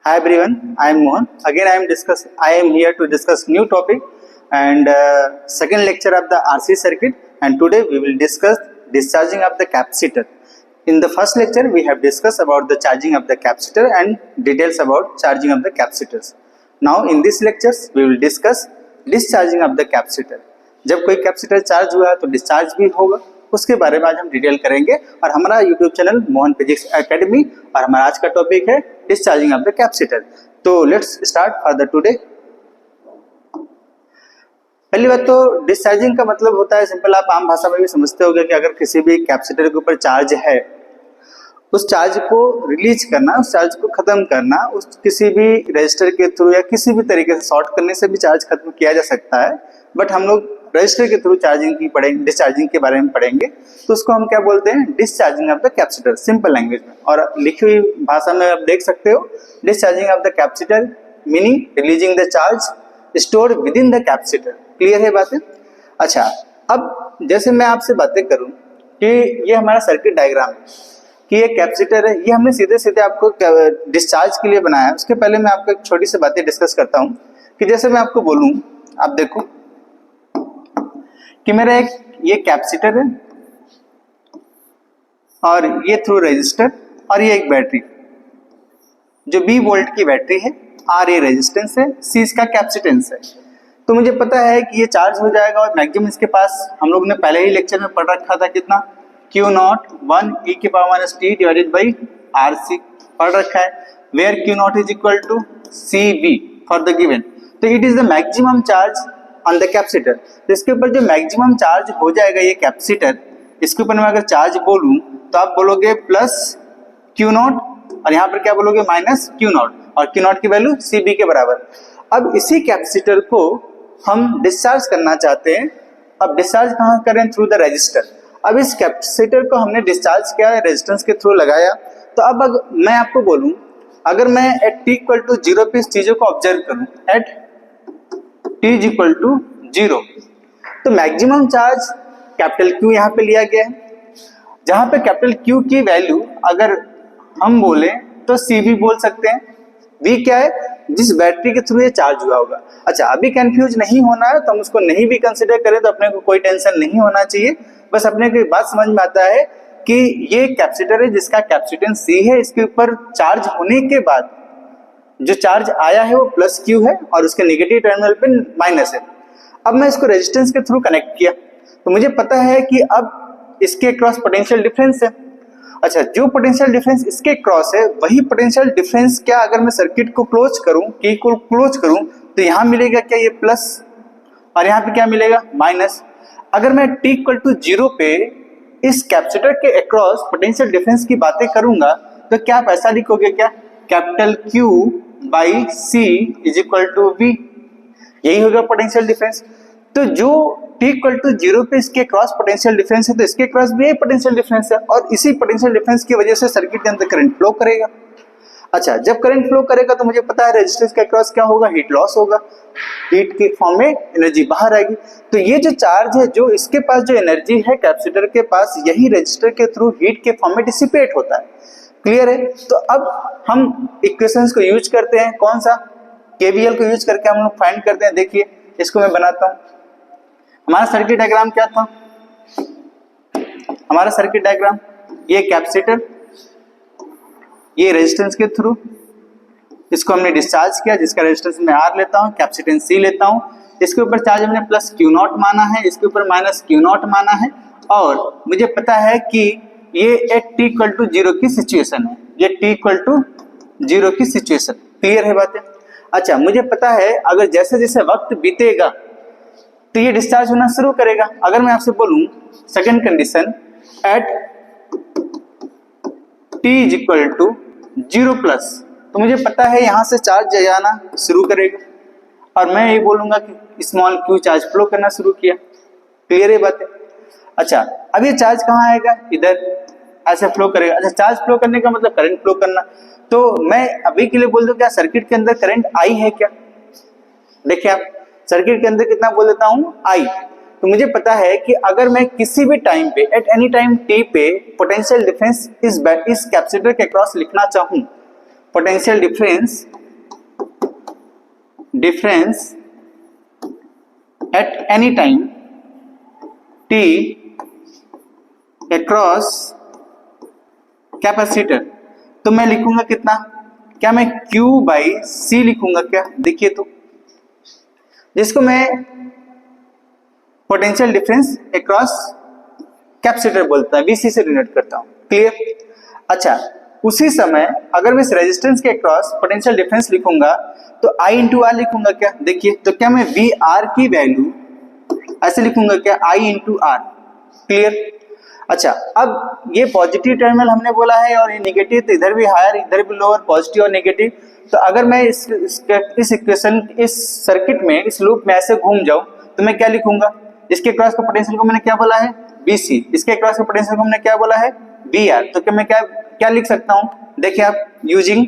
Hi everyone, I am Mohan. Again, I am here to discuss new topic and second lecture of the RC circuit. And today we will discuss discharging of the capacitor. In the first lecture, we have discussed about the charging of the capacitor and details about charging of the capacitors. Now in this lectures, we will discuss discharging of the capacitor. जब कोई capacitor charge हुआ तो discharge भी होगा, उसके बारे में आज हम डिटेल करेंगे। और हमारा YouTube channel Mohan physics academy और हमारा आज का टॉपिक है डिस्चार्जिंग ऑफ द कैपेसिटर। तो let's start for the today. पहली बात तो डिस्चार्जिंग का मतलब होता है सिंपल, आप आम भाषा में भी समझते होंगे कि अगर किसी भी कैपेसिटर के ऊपर चार्ज है, उस चार्ज को रिलीज करना, उस चार्ज को खत्म करना, उस किसी भी रजिस्टर के थ्रू या किसी भी तरीके से शॉर्ट करने से भी चार्ज खत्म किया जा सकता है। बट हम लोग रजिस्टर के थ्रू चार्जिंग की पढ़ेंगे, डिस्चार्जिंग के बारे में पढ़ेंगे, तो उसको हम क्या बोलते हैं, discharging of the capacitor, simple language में। और लिखी हुई भाषा में आप देख सकते हो, discharging of the capacitor meaning releasing the charge stored with in the capacitor. Clear है बातें? अच्छा, अब जैसे मैं आपसे बातें करूं कि ये हमारा सर्किट डायग्राम है कि ये कैपेसिटर है, ये हमने सीधे सीधे आपको डिस्चार्ज के लिए बनाया है। उसके पहले मैं आपको एक छोटी सी बातें डिस्कस करता हूँ कि जैसे मैं आपको बोलूँ, आप देखो कि मेरा एक ये कैपेसिटर है और ये थ्रू रेजिस्टर और ये एक बैटरी, जो 20 वोल्ट की बैटरी है, R ये रेजिस्टेंस है, C इसका कैपेसिटेंस है। तो मुझे पता है कि ये चार्ज हो जाएगा और मैक्सिमम इसके पास हम लोग ने पहले ही लेक्चर में पढ़ रखा था, कितना, Q0 1 e⁻t divided by RC पढ़ रखा है, where Q0 is equal to CV for the given. तो it is the maximum charge on the capacitor. तो इसके ऊपर जो मैक्सिमम चार्ज हो जाएगा ये कैपेसिटर, इसके ऊपर मैं अगर चार्ज बोलूं तो आप बोलोगे प्लस Q0 और यहाँ पर क्या बोलोगे, माइनस Q0, और Q0 की वैल्यू CB के बराबर। अब इसी कैपेसिटर को हम डिस्चार्ज करना चाहते हैं। अब डिस्चार्ज कहाँ करें, थ्रू द रेजिस्टर। अब इस कैपेसिटर को हमने डिस्चार्ज किया है, रेजिस्टेंस के थ्रू लगाया। तो अब अगर मैं आपको बोलूं, अगर मैं एट t इक्वल टू 0 पे इस चीजों को ऑब्जर्व करूं, at t is equal to 0, तो मैक्सिमम चार्ज कैपिटल Q यहाँ पे लिया गया है, जहां पे कैपिटल Q की वैल्यू अगर हम बोले तो CV बोल सकते हैं। V क्या है, जिस बैटरी के थ्रू ये चार्ज हुआ होगा। अच्छा, अभी कंफ्यूज नहीं होना है, तो हम उसको नहीं भी कंसिडर करें तो अपने को कोई टेंशन नहीं होना चाहिए। बस अपने को बात समझ में आता है कि ये कैपेसिटर है जिसका कैपेसिटेंस C है, इसके ऊपर चार्ज होने के बाद जो चार्ज आया है वो प्लस Q है और उसके नेगेटिव टर्मिनल पे माइनस है। अब मैं इसको रेजिस्टेंस के थ्रू कनेक्ट किया तो मुझे पता है कि अब इसके क्रॉस पोटेंशियल डिफरेंस है। अच्छा, जो पोटेंशियल डिफरेंस इसके क्रॉस है वही पोटेंशियल डिफरेंस क्या अगर मैं सर्किट को क्लोज करूं, की को क्लोज करूं, तो यहाँ मिलेगा क्या, ये प्लस, और यहाँ पे क्या मिलेगा, माइनस। अगर मैं t इक्वल टू 0 पे इस कैपेसिटर के अक्रॉस पोटेंशियल डिफरेंस की बातें करूंगा तो क्या आप ऐसा लिखोगे, क्या, capital Q by C is equal to V, यही होगा पोटेंशियल डिफरेंस। तो जो t इक्वल टू 0 पे इसके क्रॉस पोटेंशियल डिफरेंस है, तो इसके क्रॉस भी यही पोटेंशियल डिफरेंस है, और इसी पोटेंशियल डिफरेंस की वजह से सर्किट के अंदर करंट फ्लो करेगा। अच्छा, जब करंट फ्लो करेगा तो मुझे पता है रेजिस्टेंस के क्रॉस क्या होगा, हीट लॉस होगा, हीट के फॉर्म में एनर्जी बाहर आएगी। तो ये जो चार्ज है, जो इसके पास जो एनर्जी है कैपेसिटर के पास, यही रेजिस्टर के थ्रू हीट के फॉर्म में डिसिपेट होता है। क्लियर है? तो अब हम इक्वेशंस को यूज करते हैं, कौन सा, KVL को यूज करके हम लोग फाइंड करते हैं। देखिए, इसको मैं बनाता हूं। हमारा सर्किट डायग्राम क्या था, हमारा सर्किट डायग्राम, ये कैपेसिटर, ये रेजिस्टेंस के थ्रू इसको हमने डिस्चार्ज किया, जिसका रेजिस्टेंस मैं R लेता हूं, कैपेसिटेंस C लेता हूं। इसके ऊपर चार्ज हमने प्लस Q0 माना है, इसके ऊपर माइनस Q0 माना है, और मुझे पता है कि ये एक t इक्वल टू 0 की सिचुएशन है, ये t इक्वल टू 0 की सिचुएशन। क्लियर है बातें? अच्छा, मुझे पता है अगर जैसे जैसे वक्त बीतेगा तो ये डिस्चार्ज होना शुरू करेगा। अगर मैं आपसे बोलूं second condition, at t is equal to 0 plus, तो मुझे पता है यहां से चार्ज जाना शुरू करेगा, और मैं ये बोलूंगा कि स्मॉल q चार्ज फ्लो करना शुरू किया। क्लियर है बातें? अच्छा, अब ये चार्ज कहाँ आएगा, इधर ऐसे फ्लो करेगा। अच्छा, चार्ज फ्लो करने का मतलब करंट फ्लो करना। तो मैं अभी के लिए बोल दूं, क्या सर्किट के अंदर करंट I है क्या? देखिए आप, सर्किट के अंदर कितना बोल देता हूं, I। तो मुझे पता है कि अगर मैं किसी भी टाइम पे, एट एनी टाइम t पे पोटेंशियल डिफरेंस इस कैपेसिटर के क्रॉस लिखना चाहूं potential difference at any time t across capacitor, तो मैं लिखूंगा कितना, क्या मैं Q बाई C लिखूंगा क्या? देखिए तो, जिसको मैं पोटेंशियल डिफरेंस अक्रॉस कैपेसिटर बोलता है, VC से डिनोट करता हूं। क्लियर? अच्छा, उसी समय अगर मैं इस रेजिस्टेंस के अक्रॉस पोटेंशियल डिफरेंस लिखूंगा तो I इंटू आर लिखूंगा क्या? देखिए तो, क्या मैं VR की वैल्यू ऐसे लिखूंगा क्या? I into R. क्लियर? अच्छा, अब ये पॉजिटिव टर्मिनल हमने बोला है और ये नेगेटिव, तो इधर भी हायर इधर भी लोअर, पॉजिटिव और नेगेटिव। तो अगर मैं इस इक्वेशन, इस सर्किट में, इस लूप में ऐसे घूम जाऊं तो मैं क्या लिखूंगा? इसके क्रॉस का पोटेंशियल को मैंने क्या बोला है? BC। इसके क्रॉस का पोटेंशियल को मैंने क्या बोला है? VR। तो क्या मैं क्या लिख सकता हूं? देखिए आप, यूजिंग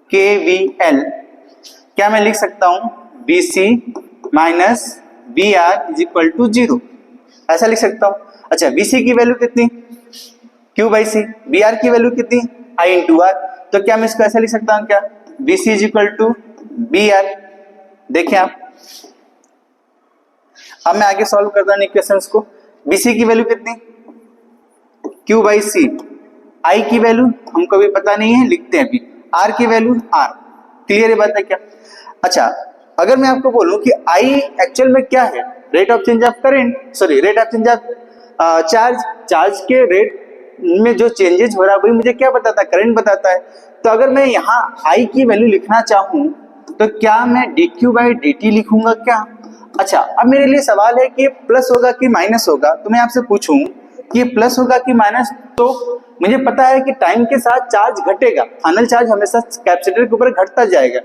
KVL, क्या मैं लिख सकता हूं? BC minus VR is equal to 0, ऐसा लिख सकता हूं। अच्छा, BC की वैल्यू कितनी? Q by C। VR की वैल्यू कितनी? I into R. तो क्या मैं इसको ऐसा लिख सकता हूं क्या? BC is equal to BR। देखिए आप, अब मैं आगे सॉल्व करता हूं इक्वेशंस को। BC की वैल्यू कितनी? Q by C। I की वैल्यू हमको भी पता नहीं है, लिखते हैं अभी। R की वैल्यू R। क्लियर है बात है क्या? अच्छा, अगर मैं आपको बोलूं कि I एक्चुअल में क्या है? Rate of change of current, sorry rate of change of charge के रेट में जो चेंजेस हो रहा है वही मुझे क्या बताता है? करंट बताता है। तो अगर मैं यहाँ I की वैल्यू लिखना चाहूं तो क्या मैं dq बाई dt लिखूंगा क्या? अच्छा, अब मेरे लिए सवाल है कि प्लस होगा कि माइनस होगा। तो मैं आपसे पूछूं कि प्लस होगा कि माइनस, तो मुझे पता है कि टाइम के साथ चार्ज घटेगा, फाइनल चार्ज हमेशा कैपेसिटर के ऊपर घटता जाएगा।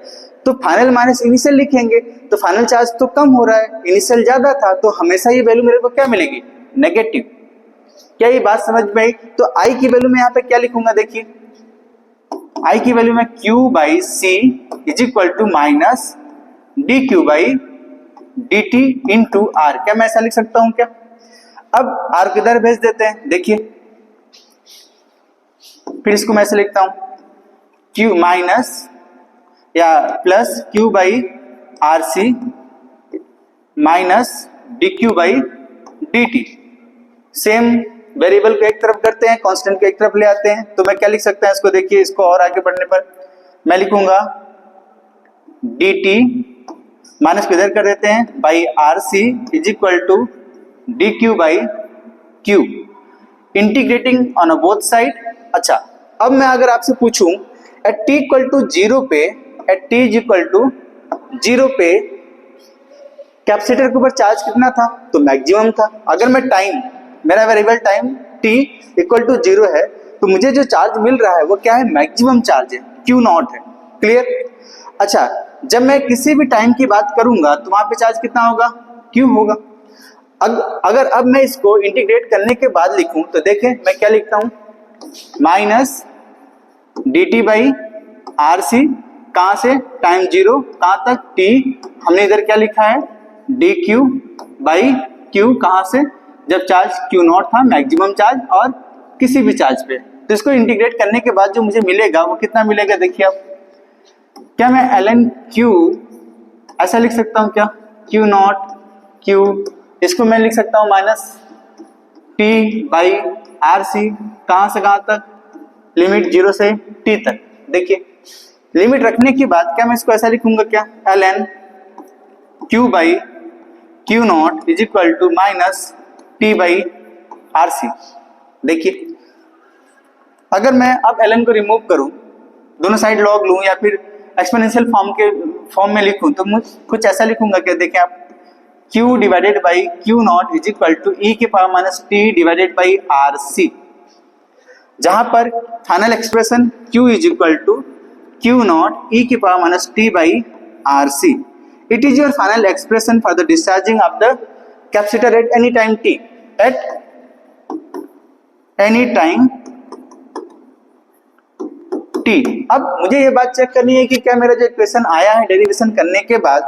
तो फाइनल माइनस इनिशियल लिखेंगे, तो फाइनल चार्ज तो कम हो रहा है, इनिशियल ज्यादा था, तो हमेशा ये वैल्यू मेरे को क्या मिलेगी? नेगेटिव। क्या ये बात समझ में आई? तो I की वैल्यू में यहाँ पे क्या लिखूंगा? देखिए, I की वैल्यू में Q by C is equal to minus dq by dt into R. क्या मैं ऐसा लिख सकता हूं क्या? अब R किधर भेज देते हैं, देखिए, फिर इसको मैं ऐसे लिखता हूं, Q माइनस या plus Q by R C minus dq by dt। Same variable को एक तरफ करते हैं, कांस्टेंट को एक तरफ ले आते हैं। तो मैं क्या लिख सकता हूं इसको? देखिए, इसको और आगे बढ़ने पर मैं लिखूंगा dt माइनस को इधर कर देते हैं by R C is equal to dq by q, integrating on a both side. अच्छा, अब मैं अगर आपसे पूछूं एट t इक्वल टू 0 पे, at t is equal to 0 पे कैपेसिटर के ऊपर चार्ज कितना था? तो मैक्सिमम था। अगर मैं टाइम, मेरा variable time t equal to 0 है, तो मुझे जो चार्ज मिल रहा है वो क्या है? मैक्सिमम चार्ज है, Q नॉट है। क्लियर? अच्छा, जब मैं किसी भी टाइम की बात करूंगा तो वहां पे चार्ज कितना होगा? Q होगा। अगर अब मैं इसको इंटीग्रेट करने के बाद लिखूं तो देखें मैं क्या लिखता हूं? Minus dt by R C, कहां से? टाइम 0 कहां तक? t। हमने इधर क्या लिखा है? dq बाई q, कहां से? जब चार्ज Q नॉट था, मैक्सिमम चार्ज, और किसी भी चार्ज पे। तो इसको इंटीग्रेट करने के बाद जो मुझे मिलेगा वो कितना मिलेगा? देखिए आप, क्या मैं ln q ऐसा लिख सकता हूं क्या? Q नॉट q, इसको मैं लिख सकता हूं minus t by R C, कहां से कहां तक? लिमिट 0 से t तक। देखिए, लिमिट रखने के बाद क्या मैं इसको ऐसा लिखूंगा क्या? ln q by q not is equal to minus t by R C. देखिए, अगर मैं अब ln को रिमूव करूं, दोनों साइड लॉग लूं या फिर एक्सपोनेंशियल फॉर्म में लिखूं, तो मैं कुछ ऐसा लिखूंगा क्या? देखें आप, q divided by q not is equal to e के power minus t divided by R C, जहां पर final expression q is equal to q not e के power minus t by R C. It is your final expression for the discharging of the capacitor at any time t, at any time t। अब मुझे ये बात check करनी है कि क्या मेरा जो इक्वेशन आया है डेरिवेशन करने के बाद,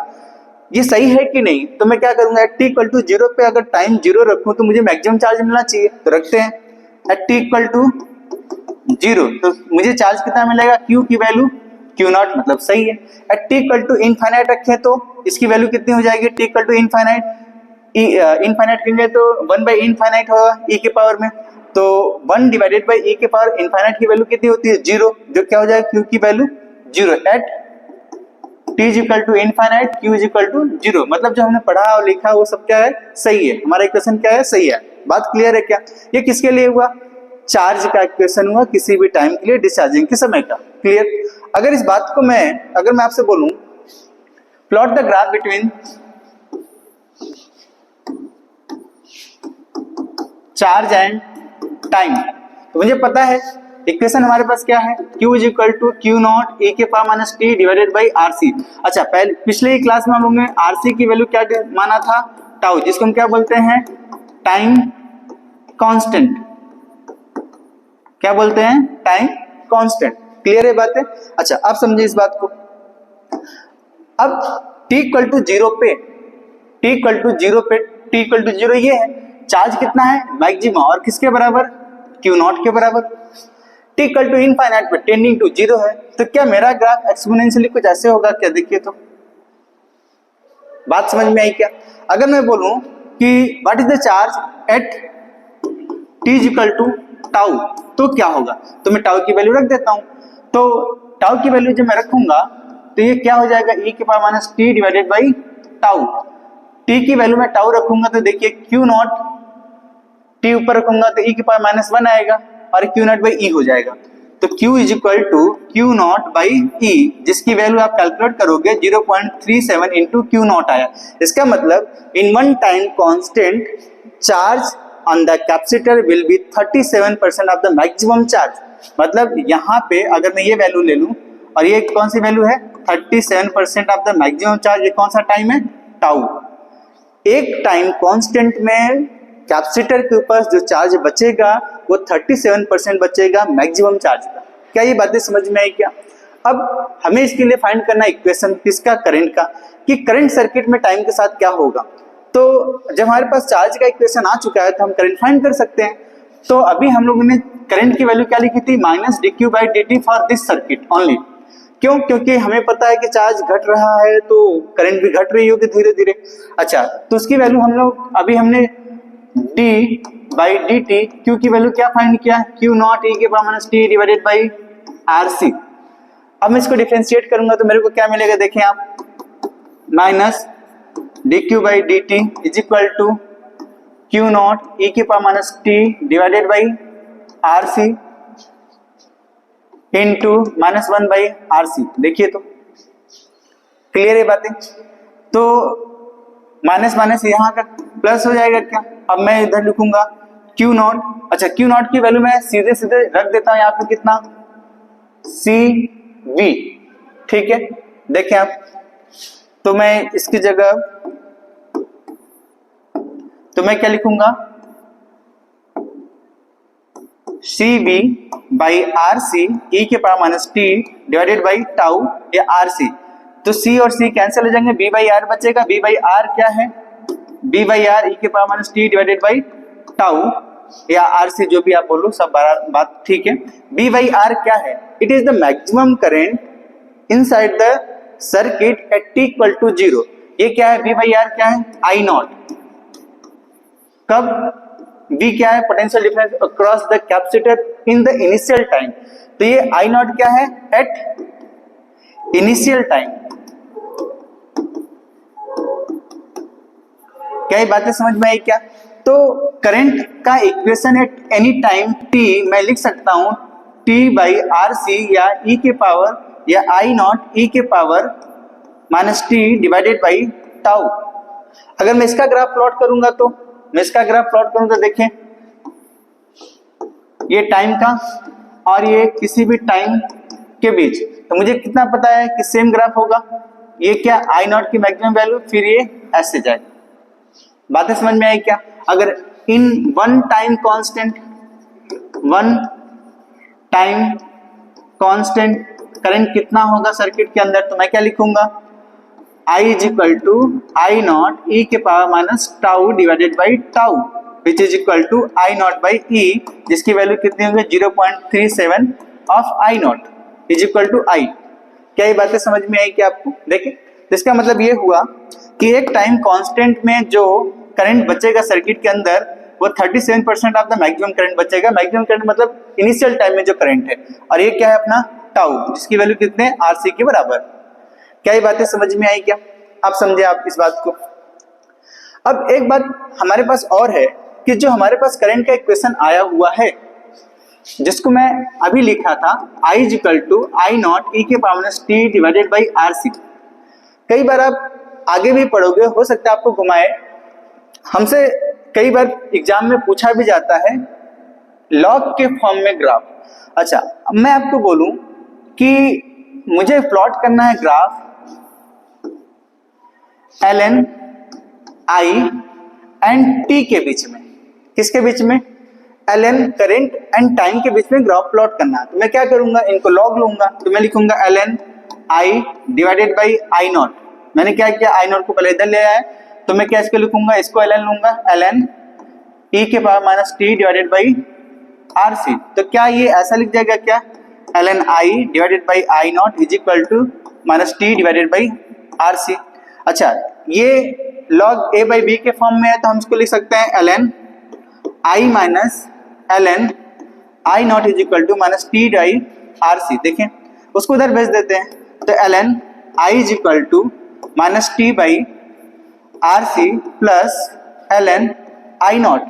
ये सही है कि नहीं, तो मैं क्या करूंगा, एट टी इक्वल टू 0 पे अगर टाइम 0 रखूं तो मुझे मैक्सिमम चार्ज मिलना चाहिए, तो रखते हैं एट टी इक्वल टू 0, तो मुझे चार्ज कितना मिलेगा, क्यू की वैल्यू क्यू नॉट, मतलब सही है। At T equal to infinite रखें तो इसकी वैल्यू कितनी हो जाएगी, T equal to infinite, infinite कहेंगे तो 1 बाई इनफाइनाइट होगा ई के पावर में, तो 1 डिवाइडेड बाई ई के पावर इनफाइनाइट की वैल्यू कितनी होती है 0, जो क्या हो जाएगा क्यू की value 0 at T is equal to infinite Q is equal to 0। मतलब जो हमने पढ़ा और लिखा वो सब क्या है, सही है, हमारा इक्वेशन क्या है, सही है। बात क्लियर है क्या? ये किसके लिए हुआ, चार्ज का इक्वेशन हुआ किसी भी टाइम के लिए डिस्चार्जिंग के समय का। क्लियर? अगर इस बात को अगर मैं आपसे बोलूं plot the graph between charge and time, तो मुझे पता है इक्वेशन हमारे पास क्या है, Q is equal to Q not e के power minus T divided by R C. अच्छा, पहले पिछले क्लास में हम लोगों ने आर सी की वैल्यू क्या माना था, टाउ, जिसको हम क्या बोलते हैं, टाइम कांस्टेंट। क्या बोलते हैं, टाइम कांस्टेंट। क्लियर है बातें? अच्छा, अब समझिए इस बात को। अब t इक्वल टू 0 पे, t इक्वल टू 0 पे, t इक्वल टू 0 ये है, चार्ज कितना है, मैक्सिमम, और किसके बराबर, क्यू नॉट के बराबर। t इक्वल टू इनफाइनाइट पे टेंडिंग टू 0 है, तो क्या मेरा ग्राफ एक्सपोनेंशियली कुछ ऐसे होगा क्या, देखिए तो। बात समझ में आई क्या? अगर मैं बोलूं कि what is the charge at t is equal to tau, तो क्या होगा, तो मैं टाउ की वैल्यू रख देता हूं, तो टाउ की वैल्यू जब मैं रखूंगा तो ये क्या हो जाएगा, e के power minus T divided by tau. t की वैल्यू में टाउ रखूंगा तो देखिए क्यू नॉट, t ऊपर रखूंगा तो e के पावर माइनस 1 आएगा और क्यू नॉट बाई ई हो जाएगा, तो q is equal to Q not by e, जिसकी वैल्यू आप कैलकुलेट करोगे 0.37 इंटू क्यू नॉट आया। इसका मतलब इन one time constant charge on the capacitor will be 37% of the maximum charge. मतलब यहाँ पे अगर मैं ये वैल्यू ले लूं और ये कौन सी वैल्यू है, 37% ऑफ द मैक्सिमम चार्ज, ये कौन सा टाइम है, टाउ। एक टाइम कांस्टेंट में कैपेसिटर के ऊपर जो चार्ज बचेगा वो 37% बचेगा मैक्सिमम चार्ज का। क्या ये बातें समझ में आई क्या? अब हमें इसके लिए फाइंड करना इक्वेशन किसका, करंट का, कि करंट सर्किट में टाइम के साथ क्या होगा। तो जब हमारे पास चार्ज का इक्वेशन आ चुका है तो हम करंट फाइंड कर सकते हैं। तो अभी हम लोगों ने करंट की वैल्यू क्या लिखी थी, minus D Q by D T for this circuit only. क्यों? क्योंकि हमें पता है कि चार्ज घट रहा है तो करंट भी घट रही होगी धीरे धीरे। अच्छा, तो उसकी वैल्यू हम लोग अभी हमने d by D T, Q की वैल्यू क्या फाइंड किया, क्यू नॉट e के power minus T divided by R C. अब मैं इसको डिफरेंशिएट करूंगा तो मेरे को क्या मिलेगा, देखें आप, minus D Q by D T is equal to Q not e के power minus T divided by R C into minus 1 by R C. देखिए तो क्लियर है बातें? तो माइनस माइनस यहाँ का प्लस हो जाएगा क्या, अब मैं इधर लिखूंगा क्यू नॉट। अच्छा, क्यू नॉट की वैल्यू मैं सीधे सीधे रख देता हूं यहाँ पे, कितना, सी वी। ठीक है, देखें आप, तो मैं इसकी जगह तो मैं क्या लिखूंगा, सी वी बाई आर सी ई के power minus T divided by tau या आर सी। तो सी और सी कैंसिल हो जाएंगे, बी बाई आर बचेगा, बी बाई आर क्या है, बी बाई आर ई के power minus T divided by tau या आर सी, जो भी आप बोलो, सब बात ठीक है। बी बाई आर क्या है, it is the maximum current inside the circuit at T equal to 0। ये क्या है, बी बाई आर क्या है, आई नॉट। कब, V क्या है, potential difference across the capacitor in the initial time. तो ये आई नॉट क्या है, एट इनिशियल टाइम। क्या ये बातें समझ में आई क्या? तो करंट का equation eight any time t मैं लिख सकता हूं t बाई आर सी या e के पावर या आई नॉट e के power minus T divided by tau. अगर मैं इसका ग्राफ प्लॉट करूंगा तो देखें, ये टाइम का और ये किसी भी टाइम के बीच, तो मुझे कितना पता है कि सेम ग्राफ होगा। ये क्या, आई नॉट की मैक्सिमम वैल्यू, फिर ये ऐसे जाएगा। बातें समझ में आई क्या? अगर in one time constant current कितना होगा सर्किट के अंदर, तो मैं क्या लिखूंगा, I is equal to I not ई के power minus tau divided by tau which is equal to I not by e, जिसकी वैल्यू कितनी होगी 0.37 of I not is equal to I. क्या ये बातें समझ में आई क्या आपको? देखिए इसका मतलब ये हुआ कि एक टाइम कांस्टेंट में जो करंट बचेगा सर्किट के अंदर वो 37% ऑफ द मैक्सिमम करंट बचेगा। मैक्सिमम करंट मतलब इनिशियल टाइम में जो करंट है, और ये क्या है अपना टाउ, जिसकी वैल्यू कितने आरसी के बराबर। क्या ये बातें समझ में आई क्या? आप समझे आप इस बात को? अब एक बात हमारे पास और है कि जो हमारे पास करंट का इक्वेशन आया हुआ है जिसको मैं अभी लिखा था I is equal to I not ई के power minus T divided by R C. कई बार आप आगे भी पढ़ोगे, हो सकता है आपको घुमाए, हमसे कई बार एग्जाम में पूछा भी जाता है लॉग के फॉर्म में ग्राफ। अच्छा, अब मैं आपको बोलूं कि मुझे प्लॉट करना है graph L N I and T के बीच में। किसके बीच में? L N current and time के बीच में ग्राफ प्लॉट करना है। तो मैं क्या करूंगा, इनको लॉग लूंगा, तो मैं लिखूंगा L N I divided by I not. मैंने क्या किया, आई नॉट को पहले इधर ले आया, तो मैं क्या इसको लिखूंगा, इसको एल एन लूंगा, एल एन ई के power minus T divided by R C. तो क्या ये ऐसा लिख जाएगा क्या, L N I divided by I not is equal to minus T divided by R C. अच्छा, ये लॉग ए बाई बी के फॉर्म में है, तो हम इसको लिख सकते हैं L N I minus L N I not is equal to minus T by R C. देखें उसको उधर भेज देते हैं, तो L N I is equal to minus T by R C plus L N I not.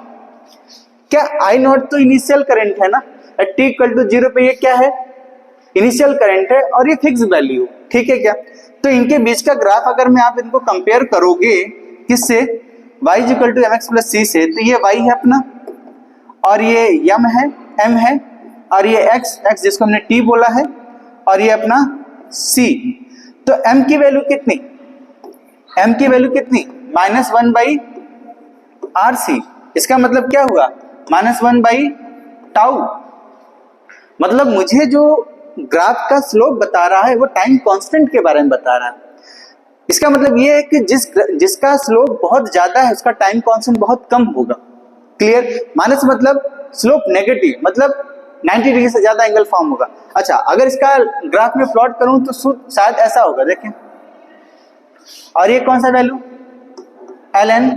क्या I not तो initial current है ना, टी इक्वल टू 0 पे ये क्या है, इनिशियल करंट है, और ये फिक्स वैल्यू, ठीक है क्या? तो इनके बीच का ग्राफ अगर मैं आप इनको कंपेयर करोगे किससे, y is equal to M X plus C से, तो ये y है अपना, और ये m है, m है, और ये x जिसको हमने t बोला है, और ये अपना c। तो m की वैल्यू कितनी, m की वैल्यू कितनी, -1 बाई आर सी। इसका मतलब क्या हुआ, -1 बाई टाउ। मतलब मुझे जो ग्राफ का स्लोप बता रहा है वो टाइम कांस्टेंट के बारे में बता रहा है। इसका मतलब ये है कि जिसका स्लोप बहुत ज्यादा है उसका टाइम कांस्टेंट बहुत कम होगा। क्लियर? माइनस मतलब स्लोप नेगेटिव, मतलब 90 डिग्री से ज्यादा एंगल फॉर्म होगा। अच्छा, अगर इसका ग्राफ में प्लॉट करूं तो शायद ऐसा होगा, देखें। और ये कौन सा value, L N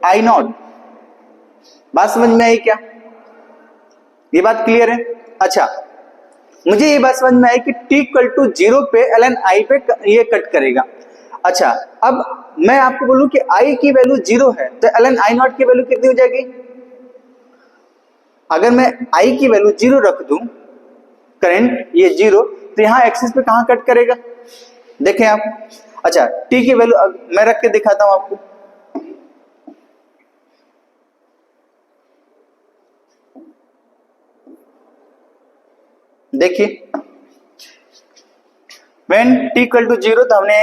I not. बात समझ में आई क्या? ये बात क्लियर है? अच्छा, मुझे ये बात समझ में आई कि t इक्वल टू 0 पे एल एन आई पे ये कट करेगा। अच्छा, अब मैं आपको बोलूं कि i की वैल्यू 0 है, तो एल एन आई नॉट की वैल्यू कितनी हो जाएगी? अगर मैं i की वैल्यू 0 रख दूं, करंट ये 0, तो यहाँ एक्सिस पे कहां कट करेगा, देखें आप। अच्छा, t की वैल्यू मैं रख के दिखाता हूं आपको। देखिए, when t इक्वल टू 0, तो हमने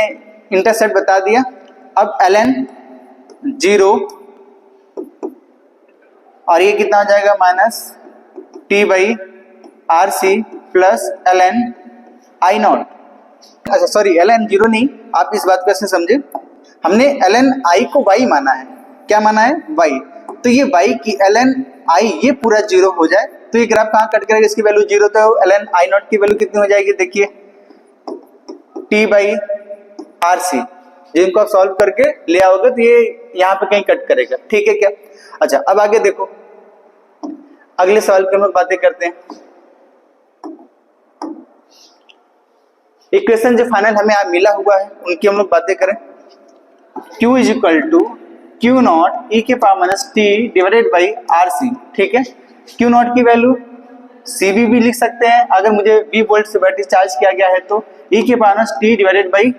इंटरसेप्ट बता दिया। अब ln 0, और ये कितना हो जाएगा, minus T by R C plus ln I not. अच्छा सॉरी, ln 0 नहीं, आप इस बात को ऐसे समझे, हमने ln आई को y माना है। क्या माना है? y। तो ये y की ln आई ये पूरा 0 हो जाए, तो ये ग्राफ कहाँ कट करेगा, इसकी वैल्यू 0, तो ln आई नॉट की वैल्यू कितनी हो जाएगी, देखिए t बाई आर सी। जिनको आप सॉल्व करके ले आओगे तो ये यहाँ पे कहीं कट करेगा, ठीक है क्या? अच्छा, अब आगे देखो, अगले सवाल की हम लोग बातें करते हैं। इक्वेशन जो फाइनल हमें आप मिला हुआ है उनकी हम लोग बातें करें। Q is equal to Q not ई के power minus T divided by R C, ठीक है। क्यू नॉट की वैल्यू सीबी भी लिख सकते हैं, अगर मुझे 20 वोल्ट से बैटरी चार्ज किया गया है तो ई के power minus T divided by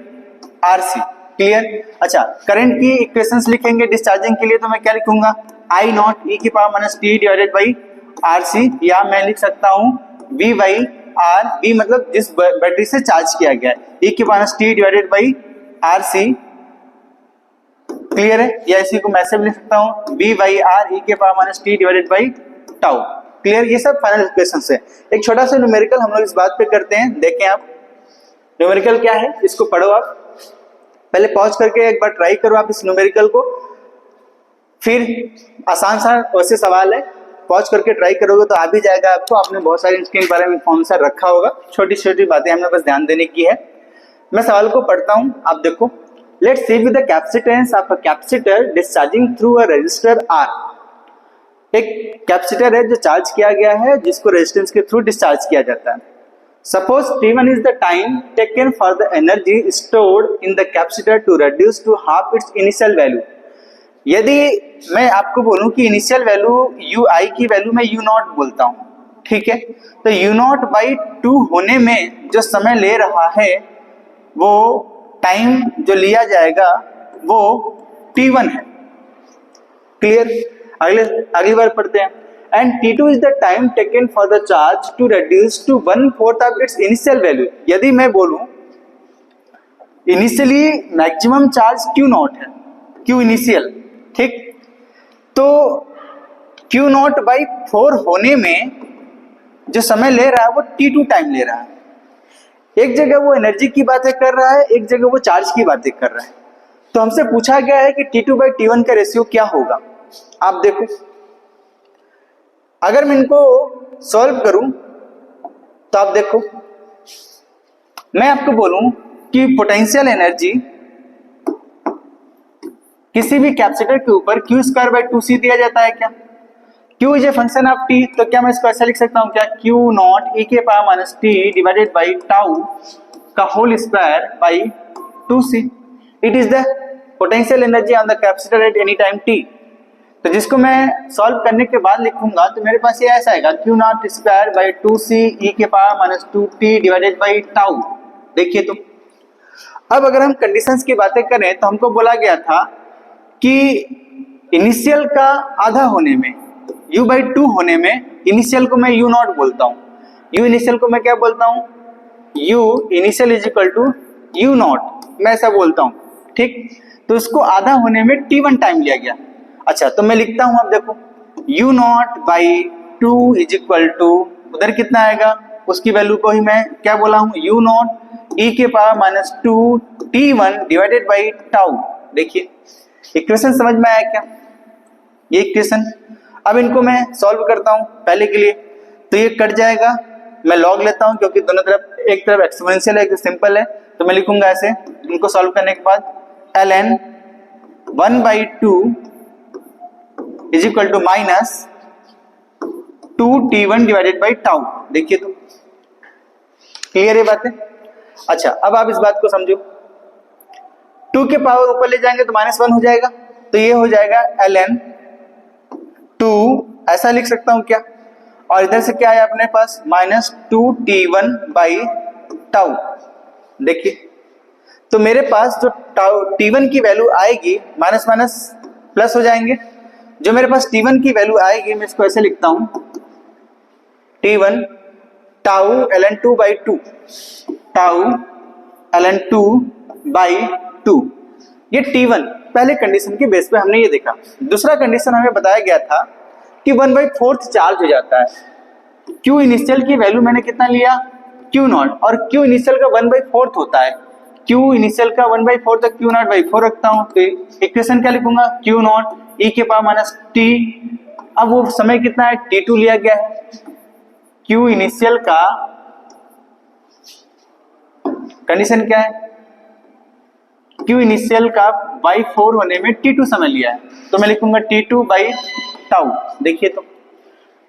R C. Clear? अच्छा, करंट की इक्वेशंस लिखेंगे डिस्चार्जिंग के लिए, तो मैं क्या लिखूंगा, आई नॉट ई के power minus T divided by R C, या मैं लिख सकता हूँ वी बाई आर, वी मतलब जिस बैटरी से चार्ज किया गया है, ई के power minus T divided by R C. Clear है? या इसी को मैं ऐसे भी लिख सकता हूँ वी बाई आर ई के power minus T divided by tau. Clear? ये सब फाइनल इक्वेशंस है। एक छोटा सा न्यूमेरिकल हम लोग इस बात पे करते हैं, देखें आप न्यूमेरिकल क्या है, इसको पढ़ो आप। पहले पॉज करके एक बार ट्राई करो आप इस न्यूमेरिकल को, फिर आसान सा वैसे सवाल है, पॉज करके ट्राई करोगे तो आ भी जाएगा आपको। आपने बहुत सारी इसके बारे में इन्फॉर्मेशन रखा होगा, छोटी छोटी बातें हमें बस ध्यान देने की है। मैं सवाल को पढ़ता हूं, आप देखो। Let's see with the capacitance of a capacitor discharging through a resistor R. एक कैपेसिटर है जो चार्ज किया गया है, जिसको रेजिस्टेंस के थ्रू डिस्चार्ज किया जाता है। Suppose T1 is the time taken for the energy stored in the capacitor to reduce to half its initial value। यदि मैं आपको बोलूं कि इनिशियल वैल्यू यू आई की वैल्यू मैं यू नॉट बोलता हूं, ठीक है, तो यू नॉट बाई 2 होने में जो समय ले रहा है, वो टाइम जो लिया जाएगा वो T1 है। क्लियर? अगली बार पढ़ते हैं। And T2 is the time taken for the charge to reduce to 1/4 of its initial value. यदि मैं बोलूं initially maximum charge Q not है, Q इनिशियल, ठीक, तो Q नॉट बाई 4 होने में जो समय ले रहा है वो T2 टाइम ले रहा है। एक जगह वो एनर्जी की बातें कर रहा है, एक जगह वो चार्ज की बातें कर रहा है। तो हमसे पूछा गया है कि T2 बाई T1 का रेशियो क्या होगा। आप देखो, अगर मैं इनको सॉल्व करूं तो आप देखो, मैं आपको बोलूं कि पोटेंशियल एनर्जी किसी भी कैपेसिटर के ऊपर Q स्क्वायर बाई 2C दिया जाता है क्या? Q is a function of T, तो क्या मैं इसको ऐसा लिख सकता हूं क्या? Q नॉट e के power minus T divided by tau का whole square by 2C। It is the potential energy on the capacitor at any time T। तो जिसको मैं सॉल्व करने के बाद लिखूंगा तो मेरे पास ये ऐसा आएगा, Q not square by 2C e के power minus 2T divided by tau. देखिए, तो अब अगर हम कंडीशंस की बातें करें तो हमको बोला गया था कि इनिशियल का आधा होने में, U बाई 2 होने में, इनिशियल को मैं U नॉट बोलता हूँ, U इनिशियल को मैं क्या बोलता हूँ? U initial is equal to U not, मैं ऐसा बोलता हूँ, ठीक। तो इसको आधा होने में T1 टाइम लिया गया। अच्छा, तो मैं लिखता हूं, अब देखो, U not by 2 is equal to, उधर कितना आएगा उसकी वैल्यू को ही मैं क्या बोला हूं, U नॉट e के power minus 2 T1 divided by tau. देखिए, इक्वेशन समझ में आया क्या? ये इक्वेशन, अब इनको मैं सॉल्व करता हूं पहले के लिए, तो ये कट जाएगा, मैं लॉग लेता हूं क्योंकि दोनों तरफ, एक तरफ एक्सपोनेंशियल है, एक सिंपल है, तो मैं लिखूंगा ऐसे। इनको सॉल्व करने के बाद ln 1 by 2 is equal to minus 2T1 divided by tau. देखिए, तो क्लियर है बातें? अच्छा, अब आप इस बात को समझो, 2 के पावर ऊपर ले जाएंगे तो -1 हो जाएगा, तो ये हो जाएगा ln 2, ऐसा लिख सकता हूं क्या? और इधर से क्या है अपने पास, माइनस 2T1 बाई टाउ। देखिए, तो मेरे पास जो T1 की वैल्यू आएगी, माइनस माइनस प्लस हो जाएंगे, जो मेरे पास T1 की वैल्यू आएगी, मैं इसको ऐसे लिखता हूं, T1 tau ln 2 by 2, tau ln 2 by 2। ये T1 पहले कंडीशन के बेस पे हमने ये देखा। दूसरा कंडीशन हमें बताया गया था कि 1/4 चार्ज हो जाता है। Q इनिशियल की वैल्यू मैंने कितना लिया, Q नॉट, और Q इनिशियल का 1/4 होता है। Q इनिशियल का 1/4 तक Q नॉट बाई 4 रखता हूं, तो इक्वेशन क्या लिखूंगा, Q नॉट e के पावर माइनस T। अब वो समय कितना है, T2 लिया गया है। Q इनिशियल का कंडीशन क्या है, Q इनिशियल का बाई 4 होने में T2 समय लिया है, तो मैं लिखूंगा T2 बाई टाउ। देखिए, तो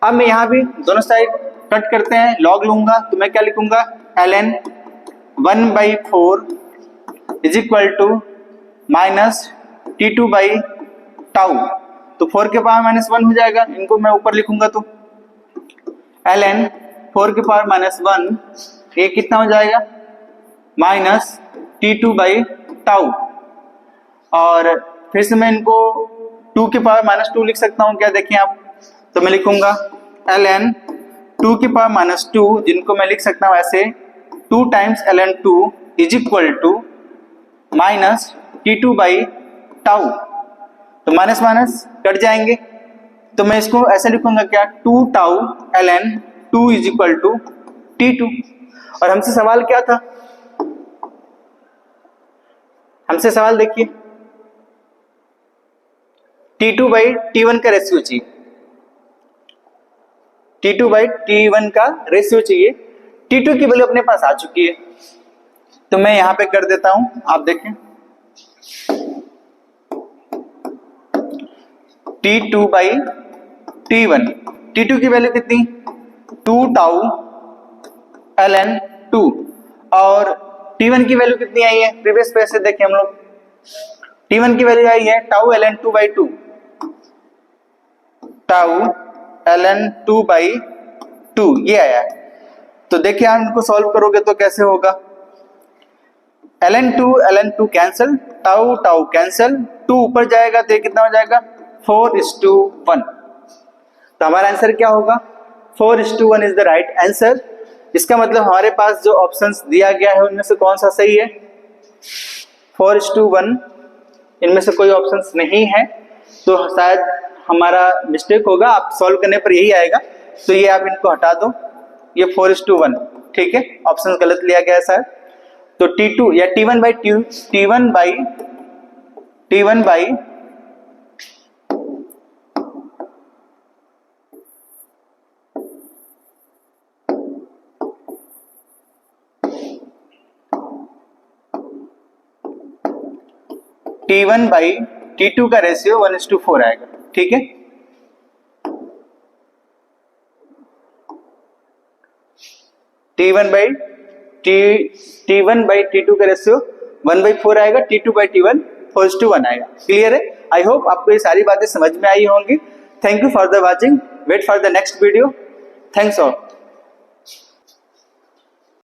अब मैं यहां भी दोनों साइड कट करते हैं, लॉग लूंगा, तो मैं क्या लिखूंगा, ln 1/4 is equal to minus T2 by tau. तो 4 के पावर माइनस 1 हो जाएगा, इनको मैं ऊपर लिखूंगा, तो ln 4 के पावर माइनस 1, ये कितना हो जाएगा, माइनस T2 बाई टाउ। और फिर से मैं इनको 2 के पावर माइनस 2 लिख सकता हूं क्या, देखिए आप, तो मैं लिखूंगा ln 2 के पावर माइनस 2, जिनको मैं लिख सकता हूं ऐसे, 2 times ln 2 is equal to minus T2 by tau. तो माइनस माइनस कट जाएंगे, तो मैं इसको ऐसे लिखूंगा क्या, 2 tau ln 2 is equal to T2। और हमसे सवाल क्या था, हमसे सवाल देखिए, T2/T1 का रेशियो चाहिए, T2/T1 का रेशियो चाहिए। T2 की वैल्यू अपने पास आ चुकी है, तो मैं यहां पे कर देता हूं, आप देखें T2/T1, T2 की वैल्यू कितनी 2 टाउ ln 2 और T1 की वैल्यू कितनी आई है, प्रीवियस पेज से देखें हम लोग, T1 की वैल्यू आई है टाउ ln 2/2, टाउ ln 2/2 ये आया है। तो देखिए आप इनको सॉल्व करोगे तो कैसे होगा, ln 2 cancel, tau tau cancel, 2 ऊपर जाएगा तो ये कितना हो जाएगा 4:1। तो हमारा आंसर क्या होगा 4:1 इज द राइट आंसर। इसका मतलब हमारे पास जो ऑप्शंस दिया गया है उनमें से कौन सा सही है, 4:1 इनमें से कोई ऑप्शंस नहीं है, तो शायद हमारा मिस्टेक होगा, आप सॉल्व करने पर यही आएगा। तो ये आप इनको हटा दो, ये 4:1 ठीक है, ऑप्शन गलत लिया गया है शायद। तो T2 या T1 बाई T2 का रेशियो 1:4 आएगा, ठीक है। T1/T2 का रेशियो 1/4 आएगा, T2/T1 4:1 आएगा। क्लियर है? आई होप आपको ये सारी बातें समझ में आई होंगी। Thank you for the watching, wait for the next video. Thanks all.